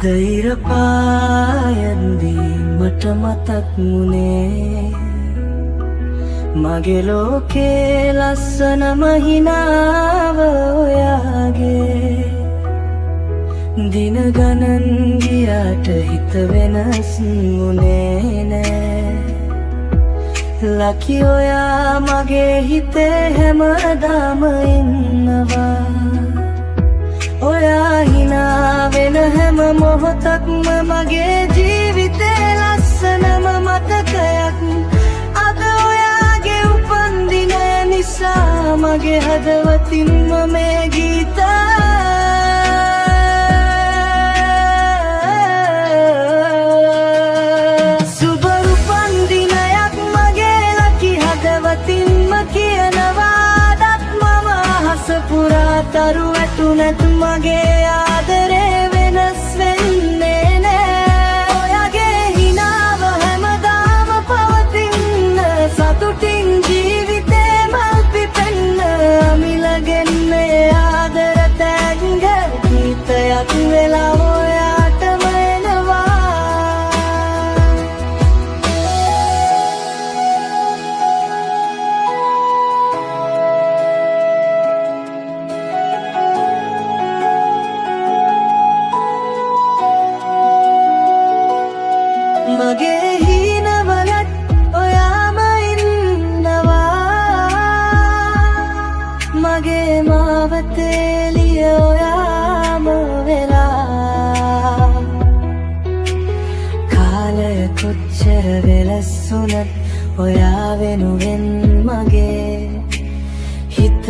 හිතයිර පායන්දී මට මතක් වුණේ මගේ ලෝකේ ලස්සනම හිනාව ඔයාගේ දින ගණන් ගියාට හිත වෙනස් වුණේ නෑ ලකි ඔයා මගේ හිතේ හැමදාම ඉන්නවා ඔයා හිනා වෙන හැම මොහොතක්ම මගේ ජීවිතේ ලස්සනම මතකයක් අද ඔයාගේ උපන්දිනය නිසා මගේ හදවතින්ම මේ ගීතය සුබ උපන්දිනයක් මගේ ලකි හදවතින්ම කියනවාදත් මම අහස පුරා තරු ඇතුනත් මගේ ආදරේ වෙනස් වෙන්නේ නෑ ඔයාගේ හිනාව හැමදාම පවතින්න සතුටින් ජීවිතේ මල් පිපෙන්න අමිලගෙන්නේ ආදර තැන්ග ගීතයක් වෙලා ඔයාටම එනවා මගේ හීනවලත් ඔයාම ඉන්නවා මගේ මාවතේලිය ඔයාම වෙලා කාලය කොච්චර වෙලස් වුණත් ඔයා වෙනුවෙන් මගේ හිත